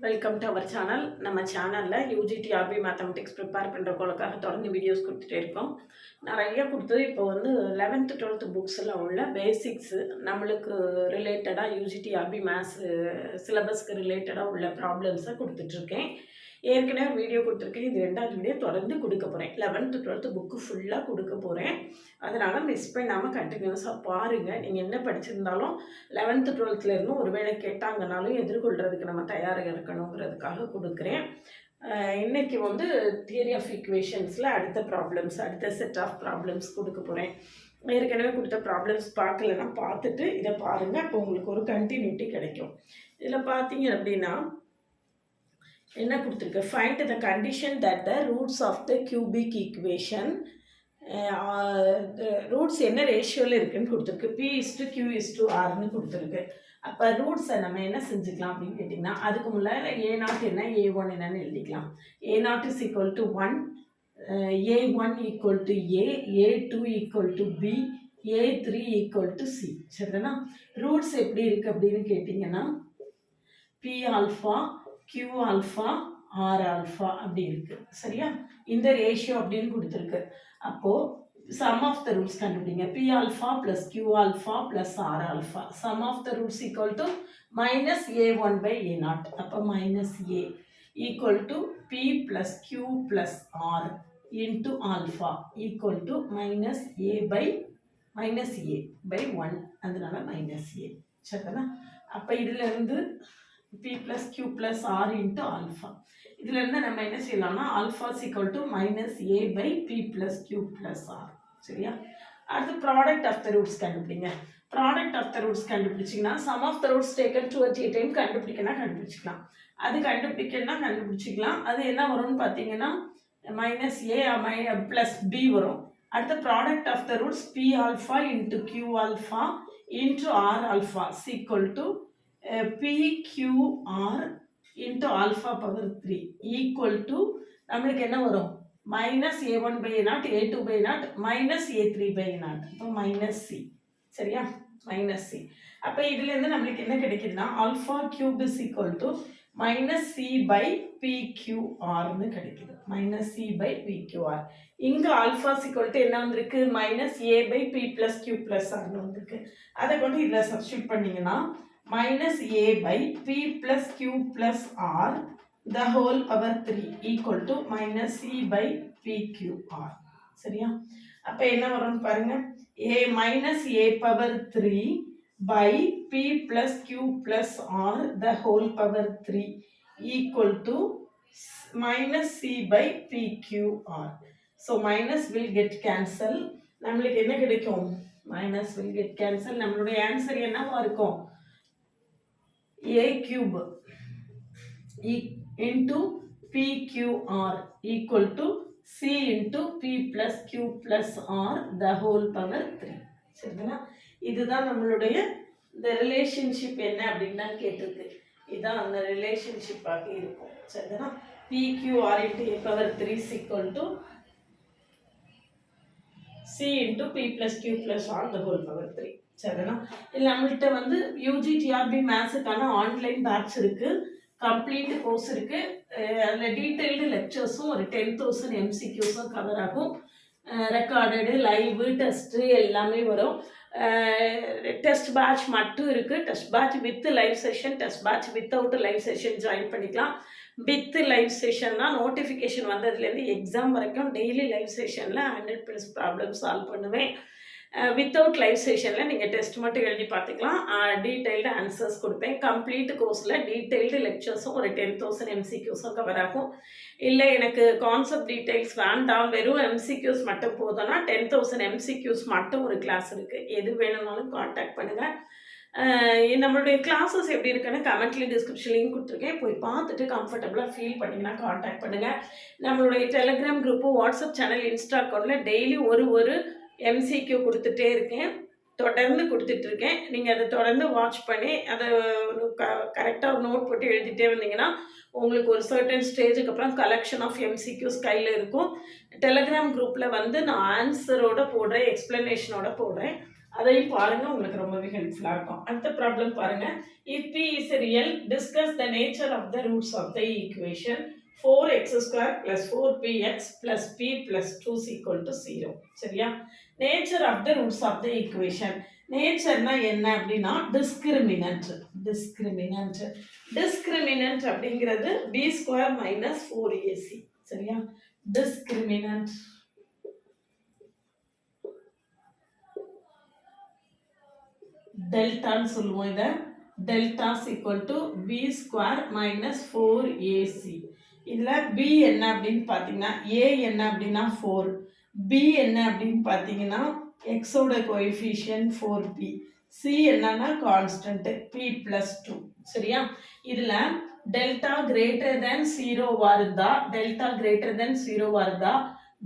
Welcome to our channel. நம்ம சேனலில் UGTRB mathematics prepare பண்ணுறவங்களுக்காக தொடர்ந்து வீடியோஸ் கொடுத்துட்டே இருக்கோம். நிறைய கொடுத்தது இப்போ வந்து 11th 12th புக்ஸில் உள்ள பேசிக்ஸு நம்மளுக்கு ரிலேட்டடாக யூஜிடி ஆர்பி மேத்ஸ் சிலபஸ்க்கு ரிலேட்டடாக உள்ள ப்ராப்ளம்ஸை கொடுத்துட்ருக்கேன். ஏற்கனவே வீடியோ கொடுத்துருக்கேன். இது 2வது வீடியோ தொடர்ந்து கொடுக்க போகிறேன். 11th 12th புக்கு ஃபுல்லாக கொடுக்க போகிறேன். அதனால் மிஸ் பண்ணாமல் கண்டினியூஸாக பாருங்கள். நீங்கள் என்ன படிச்சிருந்தாலும் 11th 12th ஒருவேளை கேட்டாங்கனாலும் எதிர்கொள்கிறதுக்கு நம்ம தயாராக இருக்கணுங்கிறதுக்காக கொடுக்குறேன். இன்றைக்கி வந்து தியரி ஆஃப் ஈக்குவேஷன்ஸில் அடுத்த செட் ஆஃப் ப்ராப்ளம்ஸ் கொடுக்க போகிறேன். ஏற்கனவே கொடுத்த ப்ராப்ளம்ஸ் பார்க்கலன்னா பார்த்துட்டு இதை பாருங்கள். அப்போ உங்களுக்கு ஒரு கண்டினியூட்டி கிடைக்கும். இதில் பார்த்தீங்க அப்படின்னா என்ன கொடுத்துருக்கு, find the condition that the roots of the cubic equation roots என்ன ரேஷியோவில் இருக்குதுன்னு கொடுத்துருக்கு. P/Q/Rன்னு கொடுத்துருக்கு. அப்போ ரூட்ஸை நம்ம என்ன செஞ்சுக்கலாம் அப்படின்னு கேட்டிங்கன்னா, அதுக்கு முன்னாடி A0 என்ன A1 என்னன்னு எழுதிக்கலாம். A0 is equal to 1, A1 equal to A, A2 equal to B, A3 equal to C. சரிதானா? ரூட்ஸ் எப்படி இருக்குது அப்படின்னு கேட்டிங்கன்னா P alpha, Q alpha, R alpha அப்படி இருக்குது. சரியா? இந்த ரேஷியோ அப்படின்னு கொடுத்துருக்கு. அப்போது சம் ஆஃப் த ரூட்ஸ் கண்டுபிடிங்க. P alpha plus Q alpha plus R alpha. Sum of the roots equal to -A1/A0. அப்போ -A equal to P plus Q plus R into alpha equal to -A/1. அதனால -A. சரிதானா? அப்போ இதிலேருந்து P plus Q plus R into alpha. இதிலிருந்து நம்ம என்ன செய்யலாம்னா alpha is equal to -A/P plus Q plus R. சரியா? அடுத்து ப்ராடக்ட் ஆஃப் த ரூட்ஸ் கண்டுபிடிங்க. ப்ராடக்ட் ஆஃப் த ரூட்ஸ் கண்டுபிடிச்சிங்கன்னா sum of the roots taken 2 at a time கண்டுபிடிக்கலாம். அது கண்டுபிடிச்சிக்கலாம். அது என்ன வரும்னு பார்த்தீங்கன்னா -A plus B வரும். அடுத்த product of the roots P alpha into Q alpha into R alpha is equal to PQR into alpha power 3 equal to நம்மளுக்கு என்ன வரும் -A1/A0, A2/A0, -A3/A0. அப்போ -C. சரியா? -C. அப்போ இதுலேருந்து நம்மளுக்கு என்ன கிடைக்குதுன்னா alpha cube is equal to -C/PQRன்னு கிடைக்குது. -C/PQR. இங்கே ஆல்ஃபா ஈக்குவல் டு என்ன வந்திருக்கு, -A/P plus Q plus Rன்னு வந்திருக்கு. அதை கொண்டு இதில் சப்ஸ்டியூட் பண்ணிங்கன்னா -A/P plus Q plus R the whole power 3 equal to -C/PQR. சரியா? அப்போ என்ன வரும்னு பாருங்க, A power 3 by P plus Q plus R the whole power 3 equal to -C/PQR. So minus will get cancel. நம்மளுக்கு என்ன கிடைக்கும், minus will get cancel. நம்மளுடைய answer என்னவா இருக்கும், A cube into PQR equal to C into P plus Q plus R the whole power 3. சரிங்களா? இதுதான் நம்மளுடைய இந்த ரிலேஷன்ஷிப் என்ன அப்படின்னு தான் கேட்டிருக்கு. இதுதான் அந்த ரிலேஷன்ஷிப்பாக இருக்கும். சரிங்களா? PQR into A power 3 is equal to C into P plus Q plus R the whole power 3. சரிங்களா? இல்லை நம்மள்கிட்ட வந்து யூஜிடிஆர்பி மேத்ஸுக்கான ஆன்லைன் பேட்ச் இருக்குது, கம்ப்ளீட் கோர்ஸ் இருக்குது. அதில் டீட்டெயில்டு லெக்சர்ஸும் ஒரு 10,000 MCQஸும் கவர் ஆகும். ரெக்கார்டடு, லைவு, டெஸ்ட்டு எல்லாமே வரும். டெஸ்ட் பேட்ச் மட்டும் இருக்குது. Test batch with live session, test batch without live session join பண்ணிக்கலாம். வித் லைவ் செஷன்னா நோட்டிஃபிகேஷன் வந்ததுலேருந்து எக்ஸாம் வரைக்கும் டெய்லி லைவ் செஷனில் 100+ ப்ராப்ளம் சால்வ் பண்ணுவேன். வித்தவுட் லைவ் செஷனில் நீங்கள் டெஸ்ட் மட்டும் எழுதி பார்த்துக்கலாம். டீட்டெயில்டு ஆன்சர்ஸ் கொடுப்பேன். கம்ப்ளீட் கோர்ஸில் டீட்டெயில்டு லெக்சர்ஸும் ஒரு 10,000 MCQஸும் கவர் ஆகும். இல்லை எனக்கு கான்செப்ட் டீட்டெயில்ஸ் வேண்டாம், வெறும் MCQஸ் மட்டும் போதும்னா 10,000 MCQஸ் மட்டும் ஒரு கிளாஸ் இருக்குது. எது வேணும்னாலும் காண்டாக்ட் பண்ணுங்கள். நம்மளுடைய கிளாஸஸ் எப்படி இருக்குன்னு கமெண்ட்லேயும் டிஸ்கிரிப்ஷன்லேயும் கொடுத்துருக்கேன். போய் பார்த்துட்டு கம்ஃபர்டபுளாக ஃபீல் பண்ணிங்கன்னா காண்டாக்ட் பண்ணுங்கள். நம்மளுடைய Telegram group, WhatsApp channel, Insta அக்கௌண்ட்டில் டெய்லி ஒரு MCQ கொடுத்துட்டே இருக்கேன், தொடர்ந்து கொடுத்துட்ருக்கேன். நீங்கள் அதை தொடர்ந்து வாட்ச் பண்ணி அதை கரெக்டாக ஒரு நோட் போட்டு எழுதிட்டே வந்தீங்கன்னா உங்களுக்கு ஒரு சர்டன் ஸ்டேஜுக்கு அப்புறம் கலெக்ஷன் ஆஃப் MCQஸ் கையில் இருக்கும். டெலிகிராம் குரூப்பில் வந்து நான் ஆன்சரோடு போடுறேன், எக்ஸ்ப்ளனேஷனோட போடுறேன். அதையும் பாருங்க, உங்களுக்கு ரொம்பவே ஹெல்ப்ஃபுல்லாக இருக்கும். அடுத்த ப்ராப்ளம் பாருங்க. If p is real, discuss the nature of the roots of the equation 4x square plus 4px plus p plus 2 is equal to 0. சரியா? Nature of the roots of the equation. நேச்சர்னா என்ன அப்படின்னா discriminant. Discriminant அப்படிங்கிறது b square minus 4ac. சரியா? Discriminant டெல்டான்னு சொல்லுவோம். இதை delta equal to B square minus 4ac. இதில் b என்ன அப்படின்னு பார்த்தீங்கன்னா, a என்ன அப்படின்னா 4, b என்ன அப்படின்னு பார்த்தீங்கன்னா எக்ஸோட கோஎஃபிஷியன்ட் 4p, c என்னன்னா கான்ஸ்டன்ட் p plus 2. சரியா? இதில் டெல்டா கிரேட்டர் தென் 0 இருந்தா, டெல்டா கிரேட்டர் தென் 0 இருந்தா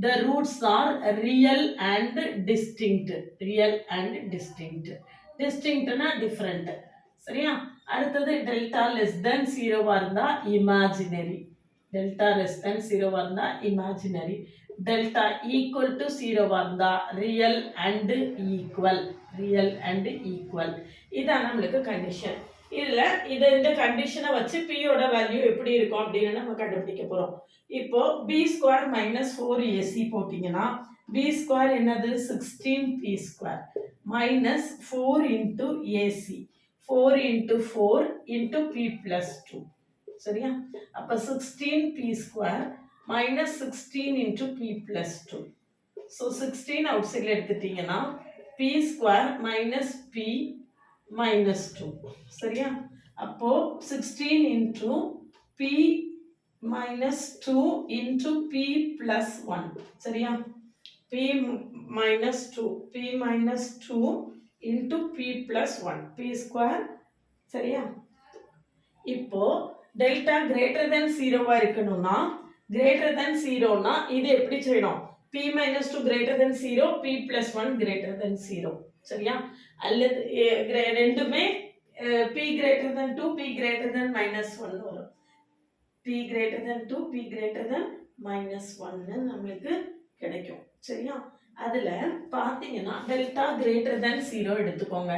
the roots are real and distinct. டிஸ்டிங்க்ட்னா டிஃப்ரெண்ட். சரியா? அடுத்தது டெல்டா லெஸ் தென் 0 இருந்தா இமேஜினரி. டெல்டா ஈக்குவல் டு 0 இருந்தா ரியல் அண்ட் ஈக்குவல். இதான் நம்மளுக்கு கண்டிஷன். இந்த கண்டிஷனை வச்சு பியோட வேல்யூ எப்படி இருக்கும் அப்படின்னு நம்ம கண்டுபிடிக்க போறோம். இப்போ பி ஸ்கொயர் மைனஸ் 4ac போட்டீங்கன்னா பி ஸ்கொயர் என்னது 16p square minus 4 into AC, 4 into 4 into p plus 2. சரியா? அப்போ 16p square minus 16 into p plus 2. So 16 out சைடில் எடுத்துட்டீங்கன்னா p square minus p minus 2. சரியா? அப்போ 16 into p minus 2 into p plus 1. சரியா? p minus 2 into p plus 1, p square. சரியா? இப்போ delta greater than 0 இருக்கணும்னா, greater than 0னா இது எப்படி செய்யணும்? p minus 2 greater than 0, p plus 1 greater than 0. சரியா? அல்லது ரெண்டுமே p greater than 2, p greater than minus 1 வரும். p greater than 2, p greater than minus 1 நம்மளுக்கு கிடைக்கும். சரியா? அதுல பாத்தீங்கன்னா டெல்டா கிரேட்டர் தென் 0 எடுத்துக்கோங்க.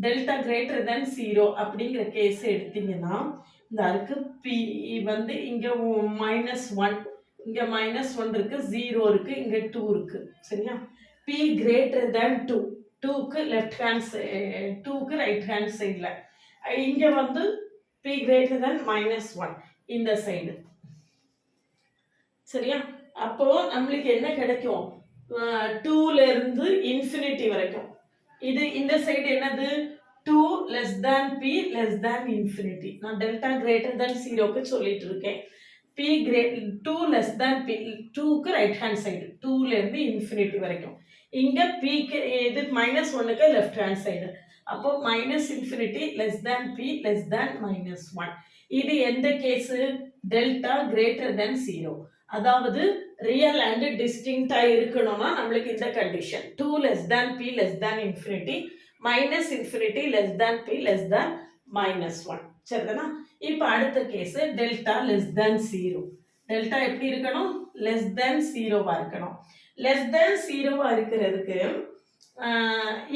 டெல்டா கிரேட்டர் தென் 0 அப்படிங்கிற கேஸ் எடுத்தீங்கன்னா இந்த இருக்கு p வந்து இங்க -1, இங்க -1 இருக்கு, 0 இருக்கு, இங்க 2 இருக்கு. சரியா? p கிரேட்டர் தென் 2, 2க்கு லெஃப்ட் ஹேண்ட் சைடு, 2க்கு ரைட் ஹேண்ட் சைடுல, இங்க வந்து p கிரேட்டர் தென் -1 இந்த சைடு. சரியா? அப்போ நம்மளுக்கு என்ன கிடைக்கும்? 2ல இருந்து இன்ஃபினிட்டி வரைக்கும். இது இந்த சைடு என்னது? 2 less than p less than infinity. நான் டெல்டா கிரேட்டர் than 0க்கு சொல்லிட்டு இருக்கேன். p 2 less than p, 2க்கு ரைட் ஹேண்ட் சைடு, 2ல இருந்து இன்ஃபினிட்டி வரைக்கும். இங்க p க்கு இது -1க்கு லெஃப்ட் ஹேண்ட் சைடு. அப்போ -infinity less than p less than -1. இது எந்த கேஸ்? Delta greater than 0. அதாவது ரியல் அண்ட் டிஸ்டிங்க்டா இருக்கணும்னா நம்மளுக்கு இந்த condition 2 less than p less than infinity, -infinity less than p less than -1. சரிதானா? இப்போ அடுத்த case delta less than 0. Delta எப்படி இருக்கணும்? less than 0வா இருக்கணும். less than 0வா இருக்கிறதுக்கு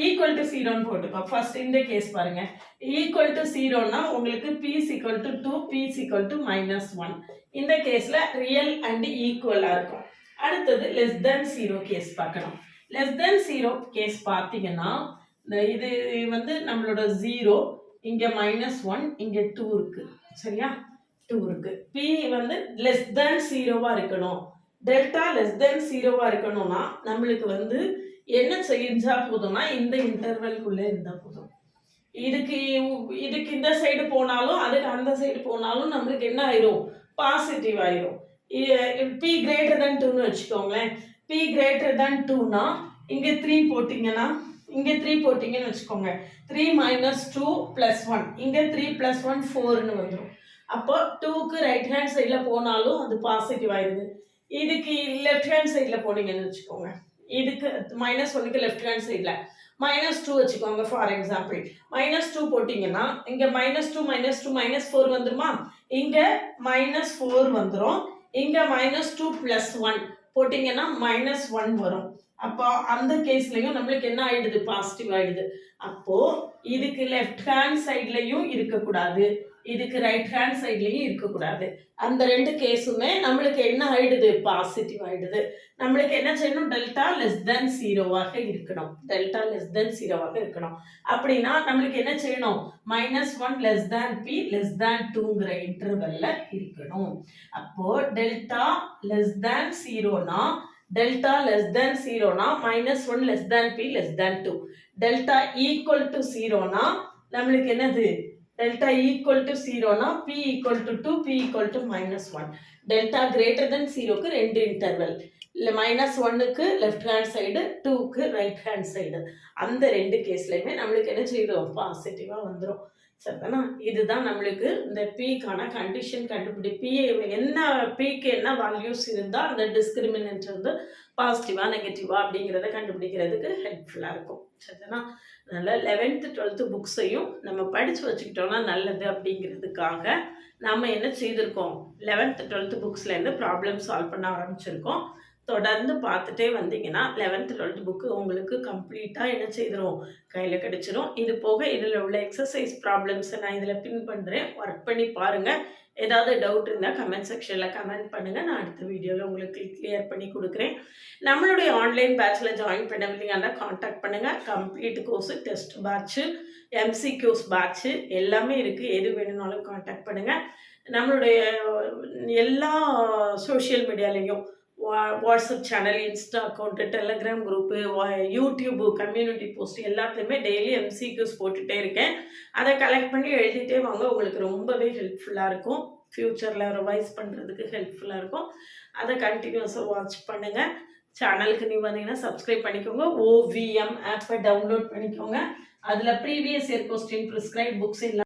ஈக்குவல் டு 0ன்னு போட்டுக்கோ. ஃபர்ஸ்ட் இந்த கேஸ் பாருங்க. ஈக்குவல் டு 0னா உங்களுக்கு p equal to 2, p equal to -1. இந்த கேஸ்ல ரியல் அண்ட் ஈக்குவலா இருக்கும். அடுத்தது less than 0 கேஸ் பார்க்கணும். less than 0 கேஸ் பார்த்தீங்கன்னா இது வந்து நம்மளோட 0, இங்க -1, இங்க 2 இருக்கு. சரியா? 2 இருக்கு. p வந்து less than 0வா இருக்கணும். டெல்டா less than 0வா இருக்கணும்னா நம்மளுக்கு வந்து என்ன செஞ்சா போதும்னா இந்த இன்டர்வல்குள்ள இருந்தா போதும். இதுக்கு இந்த சைடு போனாலும் அதுக்கு அந்த சைடு போனாலும் நம்மளுக்கு என்ன ஆயிரும்? பாசிட்டிவ் ஆயிரும். p கிரேட்டர் than 2ன்னு வச்சுக்கோங்களேன். p கிரேட்டர் than 2னா இங்க 3 போட்டீங்கன்னா, இங்க 3 போட்டீங்கன்னு வச்சுக்கோங்க. 3 - 2 + 1, இங்க 3 + 1 4ன்னு வந்துடும். அப்போ 2க்கு ரைட் ஹேண்ட் சைட்ல போனாலும் அது பாசிட்டிவ் ஆயிடுது. இதுக்கு லெஃப்ட் ஹேண்ட் சைட்ல போனீங்கன்னு வச்சுக்கோங்க. இதுக்கு -1க்கு லெஃப்ட் ஹேண்ட் சைட்ல -2 வச்சுக்கோங்க ஃபார் எக்ஸாம்பிள். -2 போட்டீங்கன்னா இங்க -2 -2 -4 வந்துருமா? இங்க -4 வந்துரும். இங்க -2 + 1 போட்டிங்கன்னா -1 வரும். அப்போ அந்த கேஸ்லையும் நம்மளுக்கு என்ன ஆயிடுது, பாசிட்டிவ் ஆயிடுது. அப்போ இதுக்கு லெஃப்ட் ஹேண்ட் சைட்லையும் இருக்கக்கூடாது, இதுக்கு ரைட் ஹேண்ட் சைட்லையும் இருக்கக்கூடாது. அந்த 2 கேஸுமே நம்மளுக்கு என்ன ஆயிடுது, பாசிட்டிவ் ஆயிடுது. நம்மளுக்கு என்ன செய்யணும், டெல்டா லெஸ் தென் 0வாக இருக்கணும். டெல்டா லெஸ் தென் 0வாக இருக்கணும். அப்படின்னா நம்மளுக்கு என்ன செய்யணும், -1 less than B less than 2ங்கிற இன்டர்வல்ல இருக்கணும். அப்போ டெல்டா லெஸ் தேன் 0னா டெல்டா லெஸ் தேன் 0னா -1 less than B less than 2. Delta equal to 0னா நம்மளுக்கு என்னது, டெல்டா ஈக்குவல் டு 0னா B equal to 2, B equal to -1. Delta greater than 0க்கு 2 இன்டர்வல், இல்லை -1க்கு லெஃப்ட் ஹேண்ட் சைடு, 2க்கு ரைட் ஹேண்ட் சைடு. அந்த 2 கேஸ்லையுமே நம்மளுக்கு என்ன செய்யும், பாசிட்டிவாக வந்துடும். சரிதானா? இதுதான் நம்மளுக்கு இந்த பீக்கான கண்டிஷன் கண்டுபிடி. பி என்ன, பீக்கு என்ன வேல்யூஸ் இருந்தால் அந்த டிஸ்கிரிமினன்ட் வந்து பாசிட்டிவா நெகட்டிவா அப்படிங்கிறத கண்டுபிடிக்கிறதுக்கு ஹெல்ப்ஃபுல்லாக இருக்கும். சரிதானா? அதனால் 11th 12th புக்ஸையும் நம்ம படித்து வச்சுக்கிட்டோம்னா நல்லது அப்படிங்கிறதுக்காக நம்ம என்ன செய்திருக்கோம், 11th 12th புக்ஸ்லேருந்து ப்ராப்ளம் சால்வ் பண்ண ஆரம்பிச்சிருக்கோம். தொடர்ந்து பார்த்துட்டே வந்தீங்கன்னா 11th 12th புக்கு உங்களுக்கு கம்ப்ளீட்டாக என்ன செய்திரும், கையில் கிடச்சிரும். இது போக இதில் உள்ள எக்ஸசைஸ் ப்ராப்ளம்ஸை நான் இதில் பின் பண்ணுறேன், ஒர்க் பண்ணி பாருங்கள். ஏதாவது டவுட் இருந்தால் கமெண்ட் செக்ஷனில் கமெண்ட் பண்ணுங்கள், நான் அடுத்த வீடியோவில் உங்களுக்கு கிளியர் பண்ணி கொடுக்குறேன். நம்மளுடைய ஆன்லைன் பேட்சில் ஜாயின் பண்ணவில்லைங்கன்னா காண்டாக்ட் பண்ணுங்கள். Complete course, test batch, MCQs batch எல்லாமே இருக்குது. எது வேணும்னாலும் காண்டாக்ட் பண்ணுங்கள். நம்மளுடைய எல்லா சோஷியல் மீடியாலேயும் WhatsApp channel, Insta account, Telegram group, YouTube, community post எல்லாத்துலேயுமே டெய்லி எம்சிக்யூஸ் போட்டுகிட்டே இருக்கேன். அதை கலெக்ட் பண்ணி எழுதிட்டே வாங்க, உங்களுக்கு ரொம்பவே ஹெல்ப்ஃபுல்லாக இருக்கும். ஃப்யூச்சரில் ரிவைஸ் பண்ணுறதுக்கு ஹெல்ப்ஃபுல்லாக இருக்கும். அதை கண்டினியூஸாக வாட்ச் பண்ணுங்கள். சேனலுக்கு நீங்கள் வந்தீங்கன்னா சப்ஸ்கிரைப் பண்ணிக்கோங்க. OVM ஆப்பை டவுன்லோட் பண்ணிக்கோங்க. அதில் previous year question, prescribe books எல்லாம்